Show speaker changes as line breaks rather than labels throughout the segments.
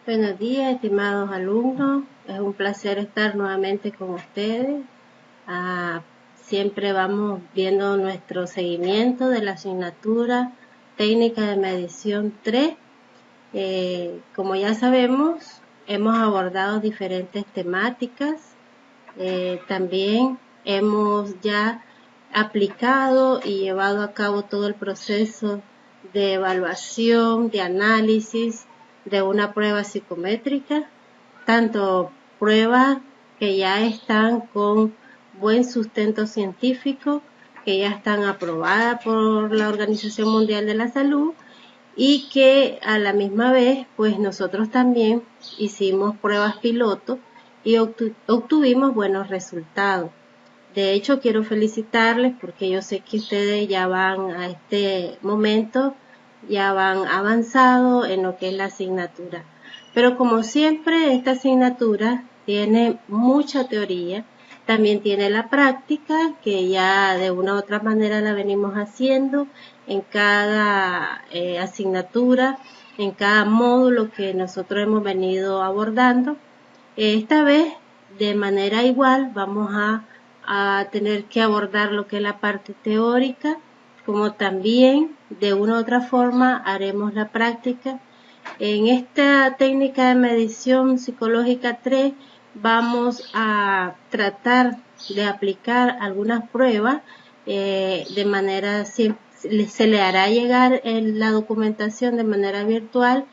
Buenos días, estimados alumnos. Es un placer estar nuevamente con ustedes. Siempre vamos viendo nuestro seguimiento de la asignatura Técnica de Medición 3. Como ya sabemos, hemos abordado diferentes temáticas. También hemos ya aplicado y llevado a cabo todo el proceso de evaluación, de análisis de una prueba psicométrica, tanto pruebas que ya están con buen sustento científico, que ya están aprobadas por la Organización Mundial de la Salud y que a la misma vez, pues nosotros también hicimos pruebas piloto y obtuvimos buenos resultados. De hecho, quiero felicitarles porque yo sé que ustedes ya van a este momento, ya van avanzado en lo que es la asignatura. Pero como siempre, esta asignatura tiene mucha teoría, también tiene la práctica, que ya de una u otra manera la venimos haciendo en cada asignatura, en cada módulo que nosotros hemos venido abordando. Esta vez, de manera igual, vamos a tener que abordar lo que es la parte teórica, como también de una u otra forma haremos la práctica. En esta técnica de medición psicológica 3 vamos a tratar de aplicar algunas pruebas de manera, se le hará llegar la documentación de manera virtual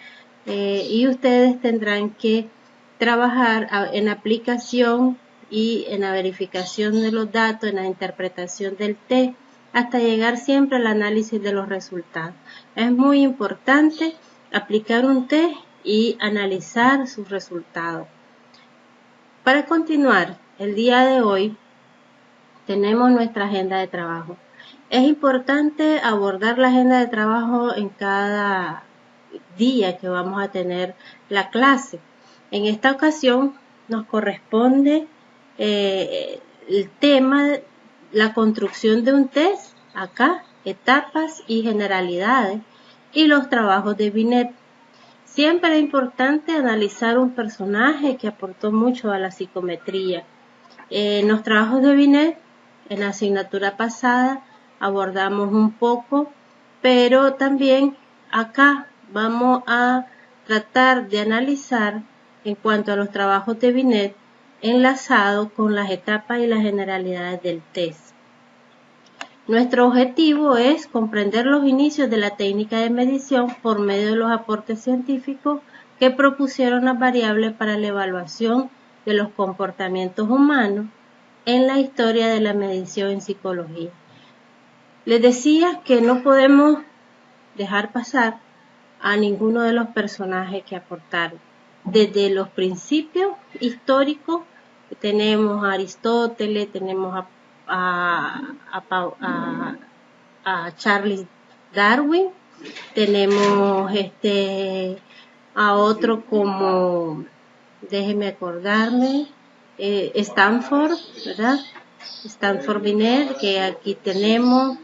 y ustedes tendrán que trabajar en aplicación y en la verificación de los datos, en la interpretación del test, hasta llegar siempre al análisis de los resultados. Es muy importante aplicar un test y analizar sus resultados. Para continuar, el día de hoy tenemos nuestra agenda de trabajo. Es importante abordar la agenda de trabajo en cada día que vamos a tener la clase. En esta ocasión nos corresponde el tema, la construcción de un test, acá, etapas y generalidades, y los trabajos de Binet. Siempre es importante analizar un personaje que aportó mucho a la psicometría. En los trabajos de Binet, en la asignatura pasada, abordamos un poco, pero también acá vamos a tratar de analizar en cuanto a los trabajos de Binet enlazado con las etapas y las generalidades del test. Nuestro objetivo es comprender los inicios de la técnica de medición por medio de los aportes científicos que propusieron las variables para la evaluación de los comportamientos humanos en la historia de la medición en psicología. Les decía que no podemos dejar pasar a ninguno de los personajes que aportaron. Desde los principios históricos tenemos a Aristóteles, tenemos a Charles Darwin, tenemos a otro como, déjenme acordarme, Stanford, ¿verdad? Stanford Binet, que aquí tenemos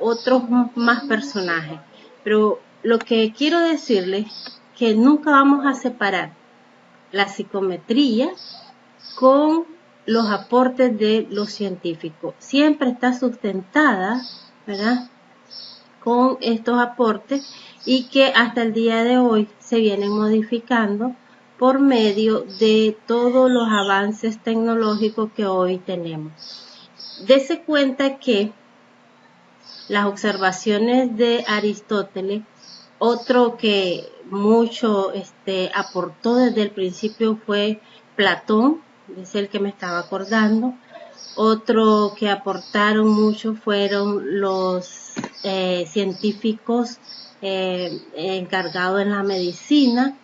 otros más personajes. Pero lo que quiero decirles que nunca vamos a separar la psicometría con los aportes de los científicos. Siempre está sustentada, ¿verdad?, con estos aportes y que hasta el día de hoy se vienen modificando por medio de todos los avances tecnológicos que hoy tenemos. Dese cuenta que las observaciones de Aristóteles, otro que mucho aportó desde el principio fue Platón, es el que me estaba acordando. Otro que aportaron mucho fueron los científicos encargados en la medicina,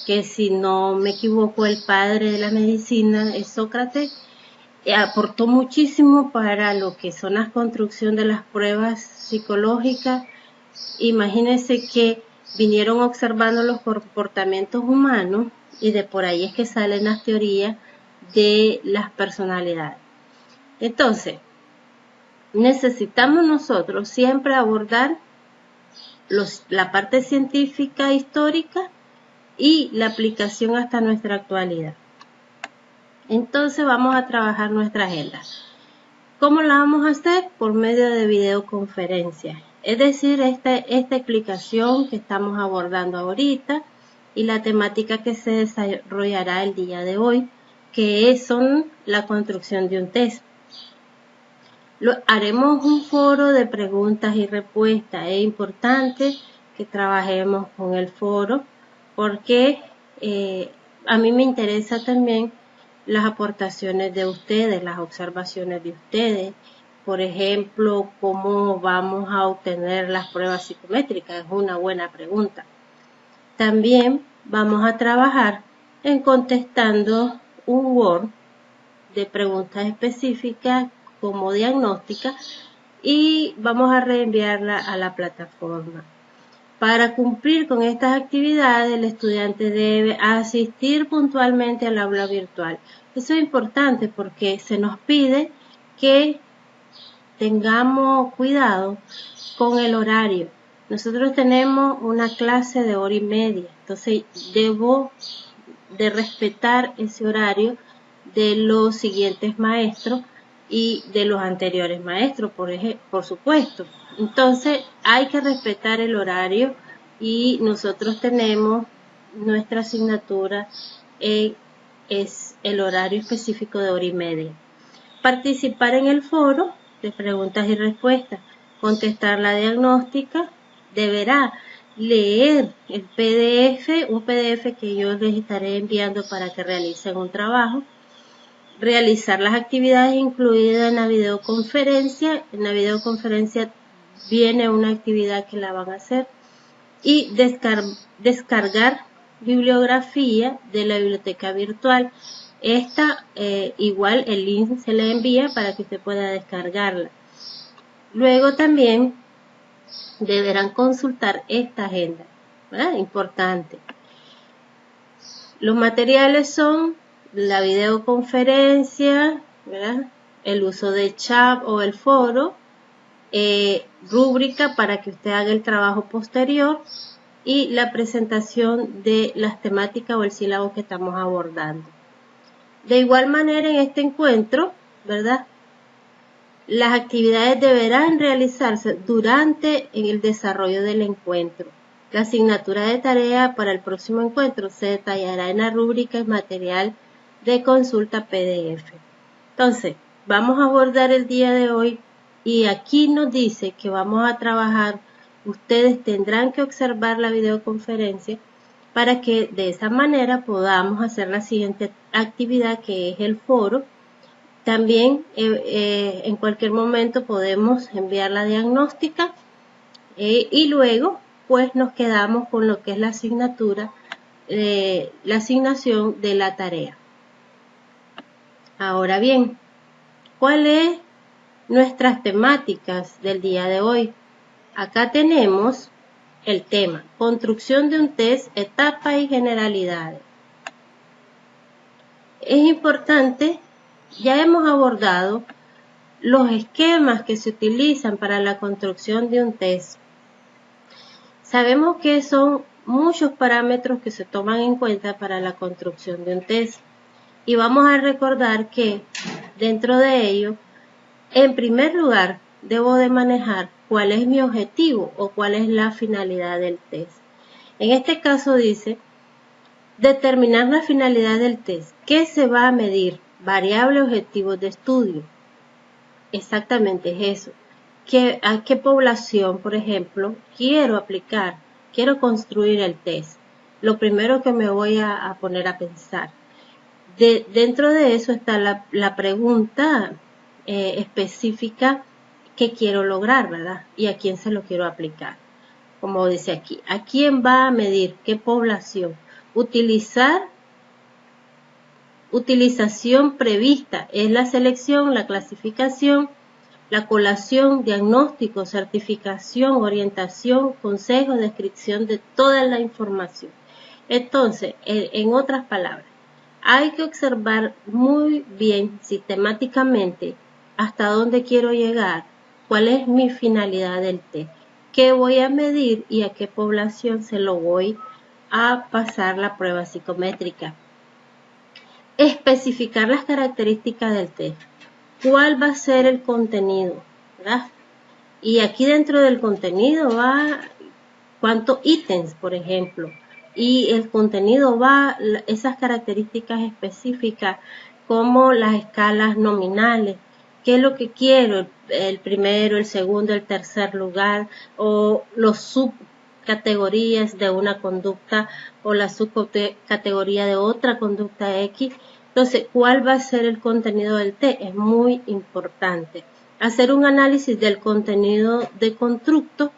que si no me equivoco el padre de la medicina es Sócrates. Aportó muchísimo para lo que son las construcciones de las pruebas psicológicas. Imagínense que vinieron observando los comportamientos humanos y de por ahí es que salen las teorías de las personalidades. Entonces, necesitamos nosotros siempre abordar la parte científica histórica y la aplicación hasta nuestra actualidad. Entonces vamos a trabajar nuestra agenda. ¿Cómo la vamos a hacer? Por medio de videoconferencias. Es decir, esta explicación que estamos abordando ahorita y la temática que se desarrollará el día de hoy, que son la construcción de un test. Haremos un foro de preguntas y respuestas. Es importante que trabajemos con el foro porque a mí me interesa también las aportaciones de ustedes, las observaciones de ustedes. Por ejemplo, ¿cómo vamos a obtener las pruebas psicométricas? Es una buena pregunta. También vamos a trabajar en contestando un Word de preguntas específicas como diagnóstica y vamos a reenviarla a la plataforma. Para cumplir con estas actividades, el estudiante debe asistir puntualmente al aula virtual. Eso es importante porque se nos pide que tengamos cuidado con el horario. Nosotros tenemos una clase de 1h30, entonces debo de respetar ese horario de los siguientes maestros y de los anteriores maestros, por supuesto. Entonces hay que respetar el horario y nosotros tenemos nuestra asignatura es el horario específico de 1h30. Participar en el foro de preguntas y respuestas, contestar la diagnóstica, deberá leer el PDF, un PDF que yo les estaré enviando para que realicen un trabajo, realizar las actividades incluidas en la videoconferencia. En la videoconferencia viene una actividad que la van a hacer y descargar bibliografía de la biblioteca virtual. Esta igual el link se le envía para que usted pueda descargarla. Luego también deberán consultar esta agenda, ¿verdad? Importante. Los materiales son la videoconferencia, ¿verdad? El uso de chat o el foro, rúbrica para que usted haga el trabajo posterior y la presentación de las temáticas o el sílabo que estamos abordando. De igual manera, en este encuentro, ¿verdad? Las actividades deberán realizarse durante el desarrollo del encuentro. La asignatura de tarea para el próximo encuentro se detallará en la rúbrica y material de consulta PDF. Entonces, vamos a abordar el día de hoy y aquí nos dice que vamos a trabajar. Ustedes tendrán que observar la videoconferencia para que de esa manera podamos hacer la siguiente actividad, que es el foro. También en cualquier momento podemos enviar la diagnóstica y luego pues nos quedamos con lo que es la asignatura, la asignación de la tarea. Ahora bien, ¿cuáles nuestras temáticas del día de hoy? Acá tenemos el tema, construcción de un test, etapas y generalidades. Es importante, ya hemos abordado los esquemas que se utilizan para la construcción de un test. Sabemos que son muchos parámetros que se toman en cuenta para la construcción de un test. Y vamos a recordar que dentro de ello, en primer lugar, debo de manejar cuál es mi objetivo o cuál es la finalidad del test. En este caso dice, determinar la finalidad del test. ¿Qué se va a medir? Variable objetivos de estudio. Exactamente es eso. ¿A qué población, por ejemplo, quiero aplicar? Quiero construir el test. Lo primero que me voy a poner a pensar. Dentro de eso está la pregunta específica que quiero lograr, ¿verdad? Y a quién se lo quiero aplicar. Como dice aquí, ¿a quién va a medir? ¿Qué población? Utilización prevista es la selección, la clasificación, la colación, diagnóstico, certificación, orientación, consejo, descripción de toda la información. Entonces, en otras palabras, hay que observar muy bien sistemáticamente hasta dónde quiero llegar, cuál es mi finalidad del test, qué voy a medir y a qué población se lo voy a pasar la prueba psicométrica. Especificar las características del test. ¿Cuál va a ser el contenido? ¿Verdad? Y aquí dentro del contenido va cuántos ítems, por ejemplo. Y el contenido va esas características específicas como las escalas nominales. ¿Qué es lo que quiero? El primero, el segundo, el tercer lugar, o los subcategorías de una conducta o la subcategoría de otra conducta X. Entonces, ¿cuál va a ser el contenido del test? Es muy importante. Hacer un análisis del contenido de constructo.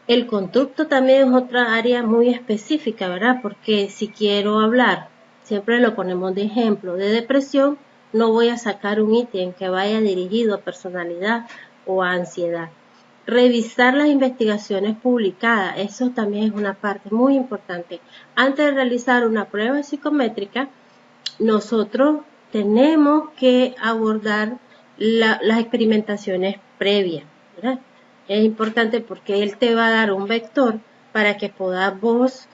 El constructo también es otra área muy específica, ¿verdad? Porque si quiero hablar, siempre lo ponemos de ejemplo, de depresión, no voy a sacar un ítem que vaya dirigido a personalidad o a ansiedad. Revisar las investigaciones publicadas, eso también es una parte muy importante. Antes de realizar una prueba psicométrica, nosotros tenemos que abordar las experimentaciones previas, ¿verdad? Es importante porque él te va a dar un vector para que puedas vos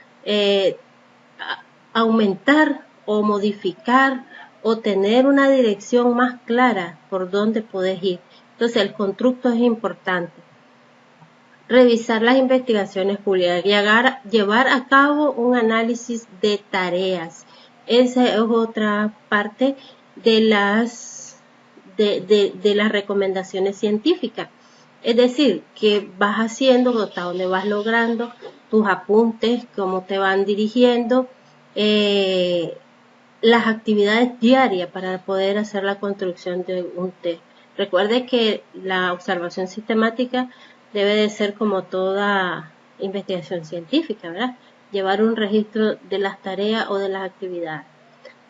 aumentar o modificar o tener una dirección más clara por dónde puedes ir. Entonces el constructo es importante. Revisar las investigaciones públicas, llevar a cabo un análisis de tareas. Esa es otra parte de las recomendaciones científicas. Es decir, que vas haciendo hasta donde vas logrando tus apuntes, cómo te van dirigiendo, las actividades diarias para poder hacer la construcción de un test. Recuerde que la observación sistemática debe de ser como toda investigación científica, ¿verdad? Llevar un registro de las tareas o de las actividades.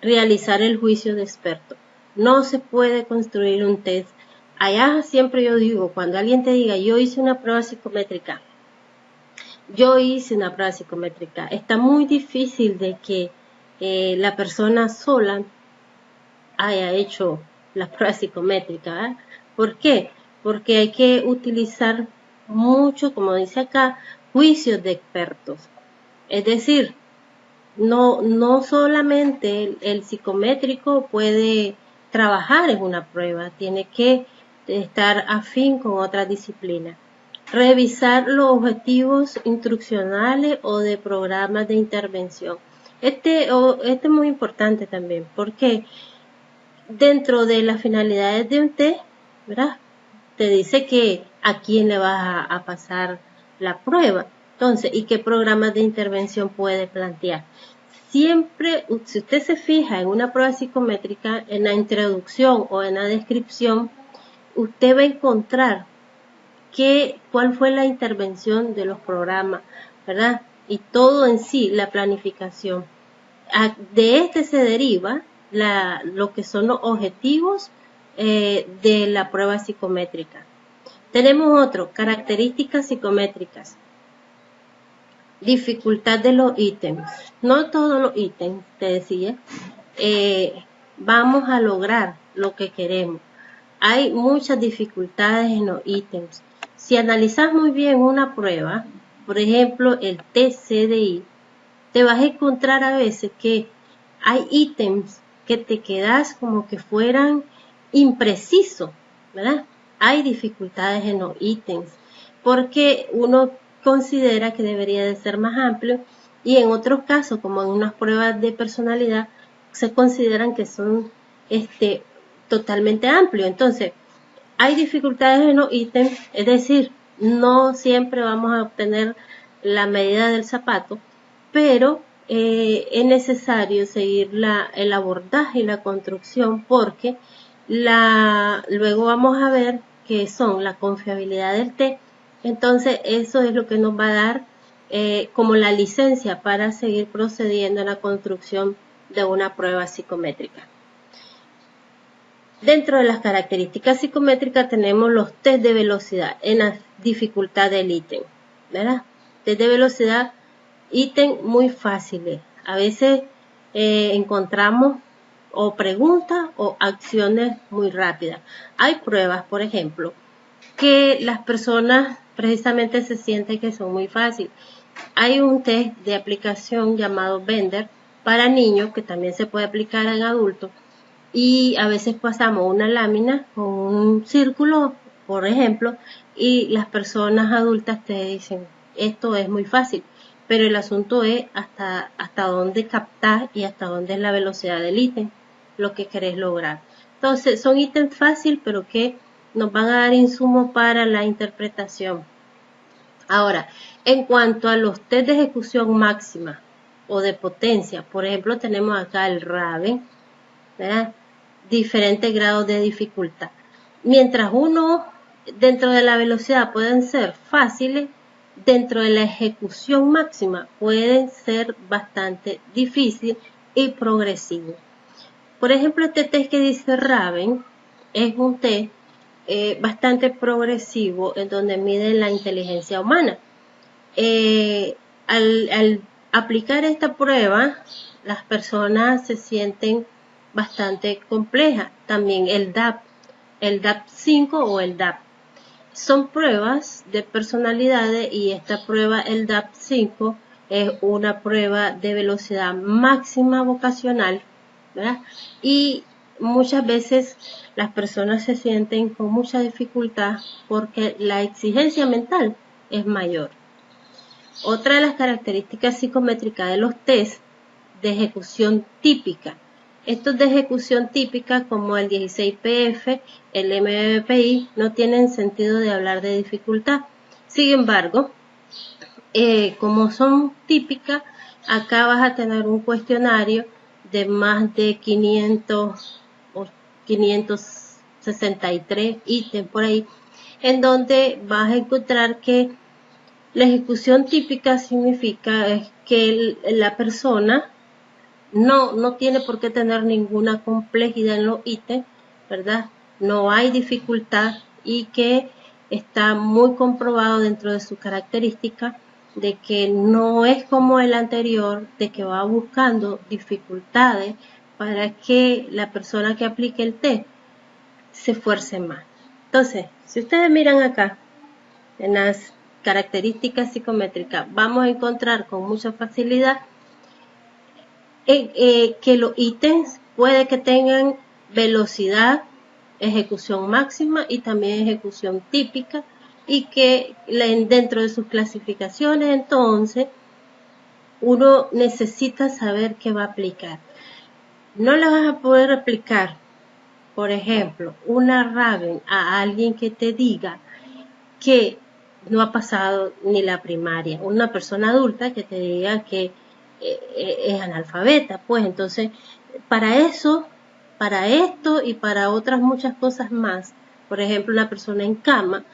Realizar el juicio de experto. No se puede construir un test. Allá siempre yo digo, cuando alguien te diga, yo hice una prueba psicométrica, está muy difícil de que la persona sola haya hecho la prueba psicométrica. ¿Eh? ¿Por qué? Porque hay que utilizar mucho, como dice acá, juicios de expertos. Es decir, no solamente el psicométrico puede trabajar en una prueba, tiene que estar afín con otra disciplina. Revisar los objetivos instruccionales o de programas de intervención. Este es muy importante también, porque dentro de las finalidades de un test, ¿verdad? Te dice que a quién le vas a pasar la prueba. Entonces, ¿y qué programas de intervención puede plantear? Siempre, si usted se fija en una prueba psicométrica, en la introducción o en la descripción, usted va a encontrar cuál fue la intervención de los programas, ¿verdad? Y todo en sí, la planificación. De este se deriva lo que son los objetivos de la prueba psicométrica. Tenemos otro, características psicométricas. Dificultad de los ítems. No todos los ítems, te decía, vamos a lograr lo que queremos. Hay muchas dificultades en los ítems. Si analizas muy bien una prueba, por ejemplo, el TCDI, te vas a encontrar a veces que hay ítems que te quedas como que fueran imprecisos, ¿verdad? Hay dificultades en los ítems, porque uno considera que debería de ser más amplio y en otros casos, como en unas pruebas de personalidad, se consideran que son totalmente amplios. Entonces, hay dificultades en los ítems, es decir, no siempre vamos a obtener la medida del zapato, pero es necesario seguir el abordaje y la construcción porque luego vamos a ver que son la confiabilidad del test. Entonces eso es lo que nos va a dar como la licencia para seguir procediendo en la construcción de una prueba psicométrica. Dentro de las características psicométricas tenemos los test de velocidad en la dificultad del ítem, ¿verdad? Test de velocidad, ítem muy fáciles. A veces encontramos o preguntas o acciones muy rápidas. Hay pruebas, por ejemplo, que las personas precisamente se sienten que son muy fáciles. hay un test de aplicación llamado Bender para niños que también se puede aplicar en adultos, y a veces pasamos una lámina con un círculo, por ejemplo, y las personas adultas te dicen, esto es muy fácil, pero el asunto es hasta dónde captar y hasta dónde es la velocidad del ítem, lo que querés lograr. Entonces, son ítems fáciles, pero que nos van a dar insumo para la interpretación. Ahora, en cuanto a los test de ejecución máxima o de potencia, por ejemplo, tenemos acá el Raven, ¿verdad? Diferentes grados de dificultad. Mientras uno dentro de la velocidad pueden ser fáciles, dentro de la ejecución máxima pueden ser bastante difíciles y progresivos. Por ejemplo, este test que dice Raven es un test bastante progresivo en donde mide la inteligencia humana. Al aplicar esta prueba, las personas se sienten bastante complejas. También el DAP 5 o el DAP. Son pruebas de personalidades y esta prueba, el DAP 5, es una prueba de velocidad máxima vocacional, ¿verdad? Y muchas veces las personas se sienten con mucha dificultad porque la exigencia mental es mayor. Otra de las características psicométricas de los test de ejecución típica. Estos de ejecución típica como el 16PF, el MBPI, no tienen sentido de hablar de dificultad. Sin embargo, como son típicas, acá vas a tener un cuestionario de más de 500 o 563 ítems por ahí, en donde vas a encontrar que la ejecución típica significa que la persona no tiene por qué tener ninguna complejidad en los ítems, ¿verdad? No hay dificultad y que está muy comprobado dentro de su característica de que no es como el anterior, de que va buscando dificultades para que la persona que aplique el test se esfuerce más. Entonces, si ustedes miran acá, en las características psicométricas, vamos a encontrar con mucha facilidad que los ítems puede que tengan velocidad, ejecución máxima y también ejecución típica, y que dentro de sus clasificaciones entonces uno necesita saber qué va a aplicar. No le vas a poder aplicar, por ejemplo, una Raven a alguien que te diga que no ha pasado ni la primaria, una persona adulta que te diga que es analfabeta, pues entonces para eso, para esto y para otras muchas cosas más, por ejemplo una persona en cama,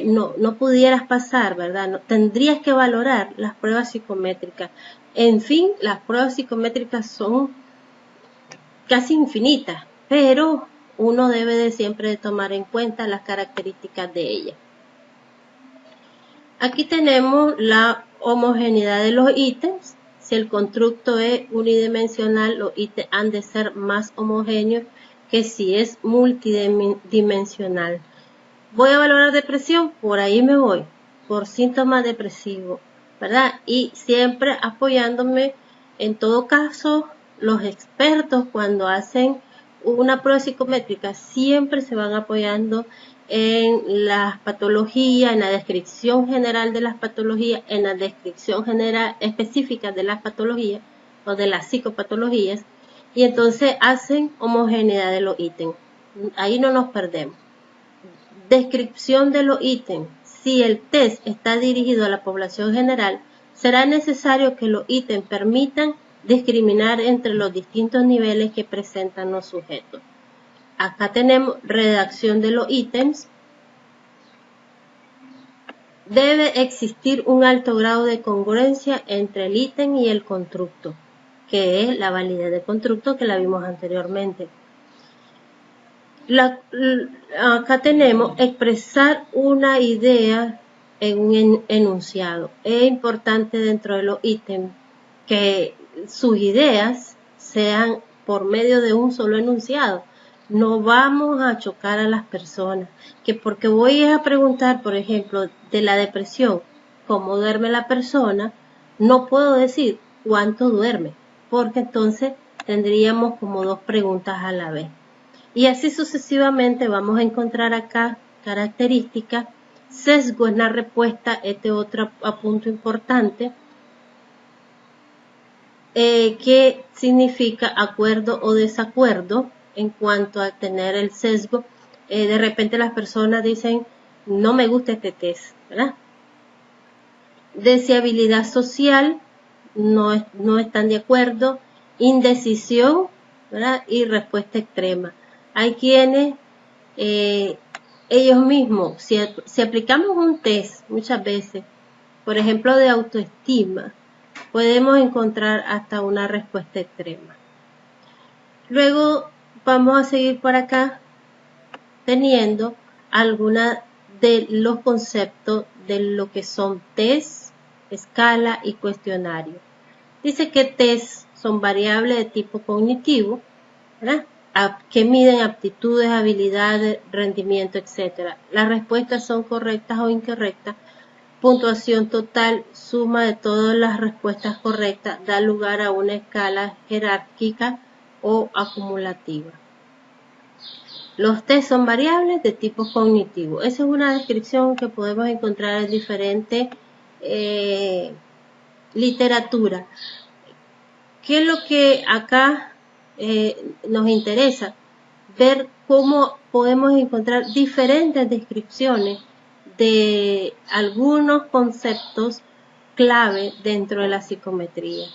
no pudieras pasar, ¿verdad? No, tendrías que valorar las pruebas psicométricas. En fin, las pruebas psicométricas son casi infinitas, pero uno debe de siempre tomar en cuenta las características de ellas. Aquí tenemos la homogeneidad de los ítems. Si el constructo es unidimensional, los ítems han de ser más homogéneos que si es multidimensional. Voy a valorar depresión, por ahí me voy, por síntomas depresivos, ¿verdad? Y siempre apoyándome, en todo caso, los expertos cuando hacen una prueba psicométrica siempre se van apoyando en las patologías, en la descripción general de las patologías, en la descripción general específica de las patologías o de las psicopatologías, y entonces hacen homogeneidad de los ítems. Ahí no nos perdemos. Descripción de los ítems. Si el test está dirigido a la población general, será necesario que los ítems permitan discriminar entre los distintos niveles que presentan los sujetos. Acá tenemos redacción de los ítems. Debe existir un alto grado de congruencia entre el ítem y el constructo, que es la validez del constructo que la vimos anteriormente. Acá tenemos expresar una idea en un enunciado. Es importante dentro de los ítems que sus ideas sean por medio de un solo enunciado. No vamos a chocar a las personas, que porque voy a preguntar, por ejemplo, de la depresión, cómo duerme la persona, no puedo decir cuánto duerme, porque entonces tendríamos como dos preguntas a la vez. Y así sucesivamente vamos a encontrar acá características. Sesgo en la respuesta, este otro punto importante, que significa acuerdo o desacuerdo en cuanto a tener el sesgo. De repente las personas dicen, no me gusta este test, ¿verdad? Deseabilidad social, no están de acuerdo. Indecisión, ¿verdad? Y respuesta extrema. Hay quienes, ellos mismos, si aplicamos un test muchas veces, por ejemplo de autoestima, podemos encontrar hasta una respuesta extrema. Luego vamos a seguir por acá teniendo algunos de los conceptos de lo que son test, escala y cuestionario. Dice que test son variables de tipo cognitivo, ¿verdad? Que miden aptitudes, habilidades, rendimiento, etc. Las respuestas son correctas o incorrectas. Puntuación total, suma de todas las respuestas correctas, da lugar a una escala jerárquica o acumulativa. Los test son variables de tipo cognitivo. Esa es una descripción que podemos encontrar en diferentes literatura. ¿Qué es lo que acá nos interesa? Ver cómo podemos encontrar diferentes descripciones de algunos conceptos clave dentro de la psicometría.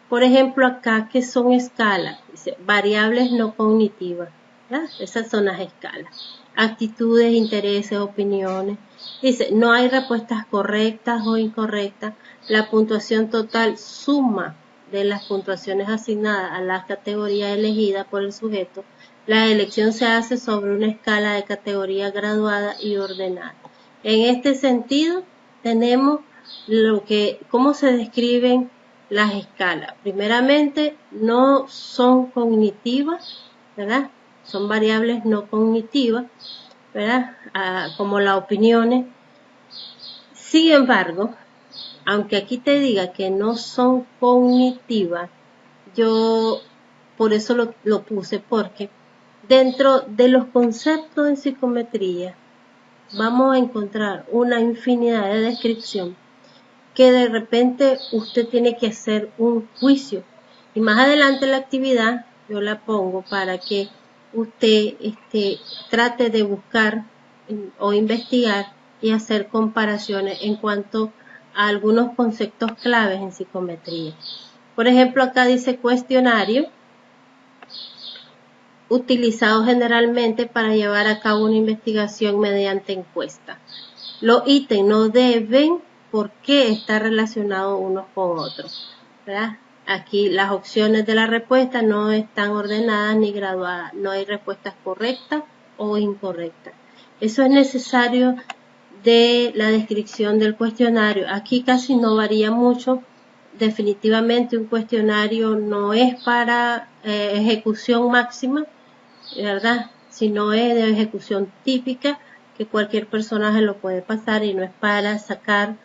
Por ejemplo, acá, ¿qué son escalas? Dice, variables no cognitivas, ¿verdad? Esas son las escalas. Actitudes, intereses, opiniones. Dice, no hay respuestas correctas o incorrectas. La puntuación total suma de las puntuaciones asignadas a la categoría elegida por el sujeto. La elección se hace sobre una escala de categoría graduada y ordenada. En este sentido, tenemos cómo se describen las escalas. Primeramente, no son cognitivas, ¿verdad? Son variables no cognitivas, ¿verdad? Como las opiniones. Sin embargo, aunque aquí te diga que no son cognitivas, yo por eso lo puse, porque dentro de los conceptos de psicometría vamos a encontrar una infinidad de descripción que de repente usted tiene que hacer un juicio. Y más adelante en la actividad yo la pongo para que usted trate de buscar o investigar y hacer comparaciones en cuanto a algunos conceptos claves en psicometría. Por ejemplo, acá dice cuestionario, utilizado generalmente para llevar a cabo una investigación mediante encuesta. Los ítems no deben por qué estar relacionados unos con otros, ¿verdad? Aquí las opciones de la respuesta no están ordenadas ni graduadas, no hay respuestas correctas o incorrectas. Eso es necesario de la descripción del cuestionario. Aquí casi no varía mucho. Definitivamente un cuestionario no es para ejecución máxima, ¿verdad? Sino es de ejecución típica, que cualquier persona se lo puede pasar y no es para sacar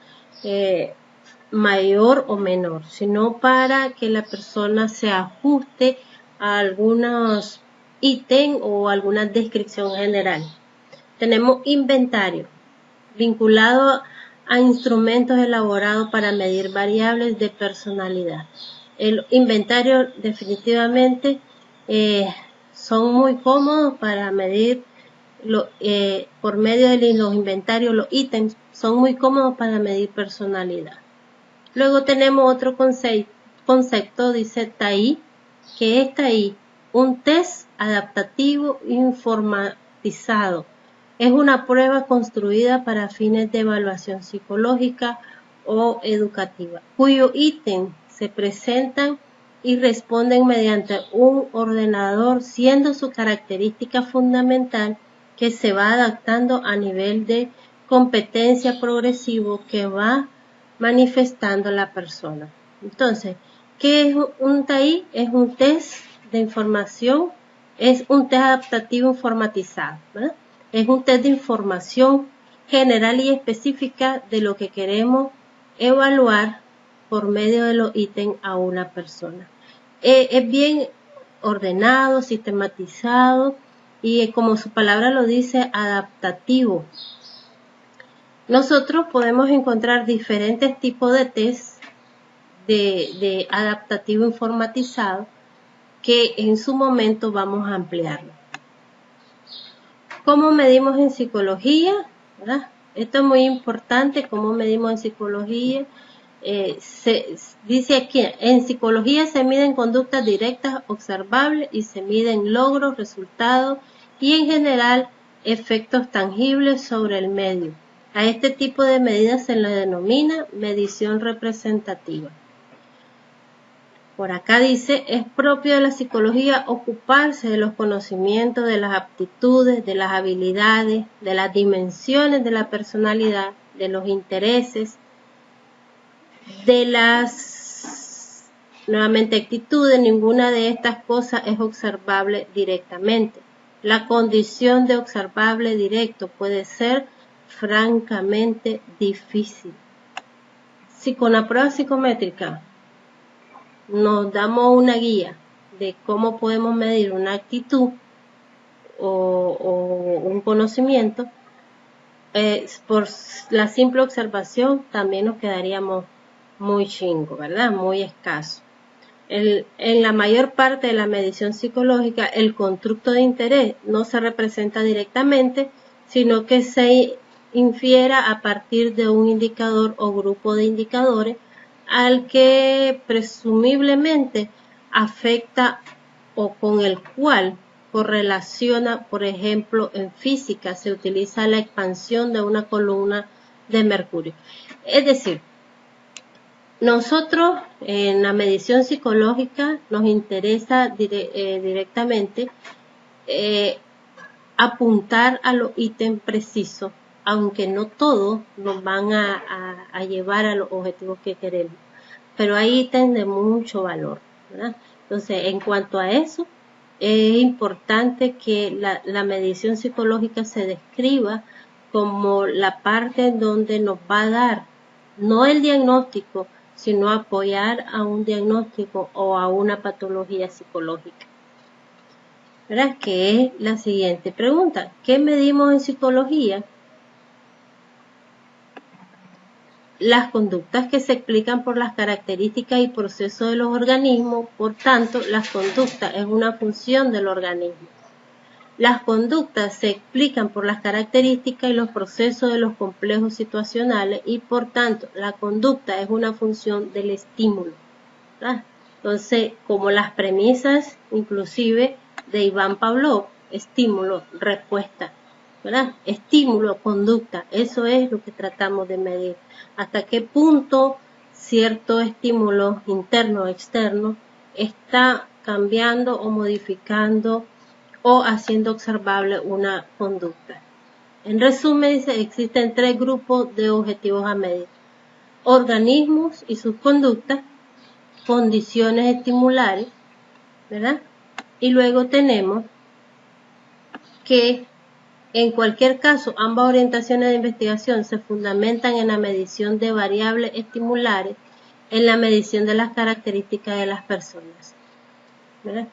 mayor o menor, sino para que la persona se ajuste a algunos ítems o alguna descripción general. Tenemos inventario, vinculado a instrumentos elaborados para medir variables de personalidad. El inventario definitivamente son muy cómodos para medir por medio de los inventarios, los ítems son muy cómodos para medir personalidad. Luego tenemos otro concepto, dice TAI, que es TAI, un test adaptativo informatizado. Es una prueba construida para fines de evaluación psicológica o educativa, cuyo ítem se presentan y responden mediante un ordenador, siendo su característica fundamental que se va adaptando a nivel de competencia progresivo que va manifestando la persona. Entonces, ¿qué es un TAI? Es un test de información, es un test adaptativo informatizado, ¿verdad? Es un test de información general y específica de lo que queremos evaluar por medio de los ítems a una persona. Es bien ordenado, sistematizado y como su palabra lo dice, adaptativo. Nosotros podemos encontrar diferentes tipos de test de adaptativo informatizado que en su momento vamos a ampliarlo. ¿Cómo medimos en psicología? ¿Verdad? Esto es muy importante, cómo medimos en psicología. Dice aquí, en psicología se miden conductas directas observables y se miden logros, resultados y en general efectos tangibles sobre el medio. A este tipo de medidas se le denomina medición representativa. Por acá dice, es propio de la psicología ocuparse de los conocimientos, de las aptitudes, de las habilidades, de las dimensiones de la personalidad, de los intereses, de las, nuevamente, actitudes. Ninguna de estas cosas es observable directamente. La condición de observable directo puede ser francamente difícil. Si con la prueba psicométrica nos damos una guía de cómo podemos medir una actitud o un conocimiento, por la simple observación también nos quedaríamos muy chingo, ¿verdad? Muy escaso. En la mayor parte de la medición psicológica, el constructo de interés no se representa directamente, sino que se infiera a partir de un indicador o grupo de indicadores al que presumiblemente afecta o con el cual correlaciona. Por ejemplo, en física se utiliza la expansión de una columna de mercurio. Es decir, nosotros en la medición psicológica nos interesa directamente apuntar a los ítems precisos, aunque no todos nos van a llevar a los objetivos que queremos, pero hay ítems de mucho valor, ¿verdad? Entonces, en cuanto a eso, es importante que la medición psicológica se describa como la parte en donde nos va a dar, no el diagnóstico, sino apoyar a un diagnóstico o a una patología psicológica. ¿Verdad? Que es la siguiente pregunta. ¿Qué medimos en psicología? Las conductas que se explican por las características y procesos de los organismos. Por tanto, las conductas es una función del organismo. Las conductas se explican por las características y los procesos de los complejos situacionales y por tanto la conducta es una función del estímulo, ¿verdad? Entonces, como las premisas inclusive de Iván Pavlov, estímulo, respuesta, ¿verdad? Estímulo, conducta, eso es lo que tratamos de medir. Hasta qué punto cierto estímulo interno o externo está cambiando o modificando o haciendo observable una conducta. En resumen, dice, existen 3 grupos de objetivos a medir: organismos y sus conductas, condiciones estimulares, ¿verdad? Y luego tenemos que en cualquier caso ambas orientaciones de investigación se fundamentan en la medición de variables estimulares, en la medición de las características de las personas, ¿verdad?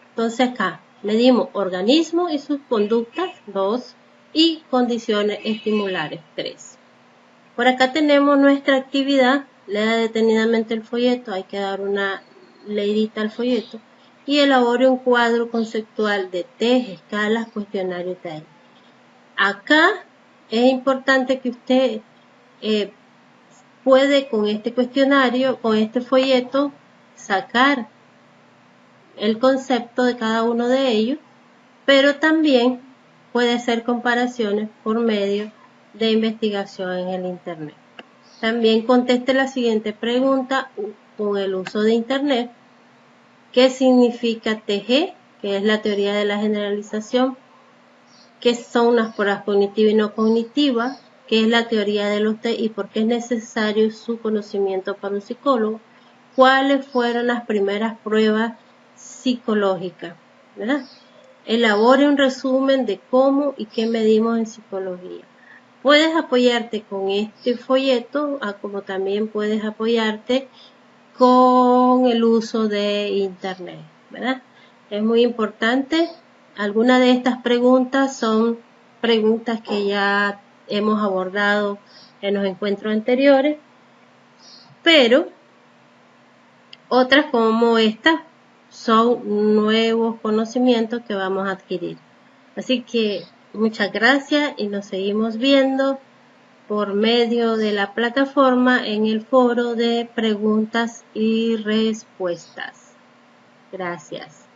Entonces acá medimos organismos y sus conductas, 2, y condiciones estimulares, 3. Por acá tenemos nuestra actividad. Lea detenidamente el folleto, hay que dar una leidita al folleto y elabore un cuadro conceptual de test, escalas, cuestionario y tal. Acá es importante que usted puede con este cuestionario, con este folleto, sacar el concepto de cada uno de ellos, pero también puede hacer comparaciones por medio de investigación en el Internet. También conteste la siguiente pregunta con el uso de Internet. ¿Qué significa TG? Que es la teoría de la generalización. ¿Qué son las pruebas cognitivas y no cognitivas? ¿Qué es la teoría de los test y por qué es necesario su conocimiento para un psicólogo? ¿Cuáles fueron las primeras pruebas psicológicas? ¿Verdad? Elabore un resumen de cómo y qué medimos en psicología. Puedes apoyarte con este folleto, como también puedes apoyarte con el uso de internet, ¿verdad? Es muy importante. Algunas de estas preguntas son preguntas que ya hemos abordado en los encuentros anteriores, pero otras como esta son nuevos conocimientos que vamos a adquirir. Así que muchas gracias y nos seguimos viendo por medio de la plataforma en el foro de preguntas y respuestas. Gracias.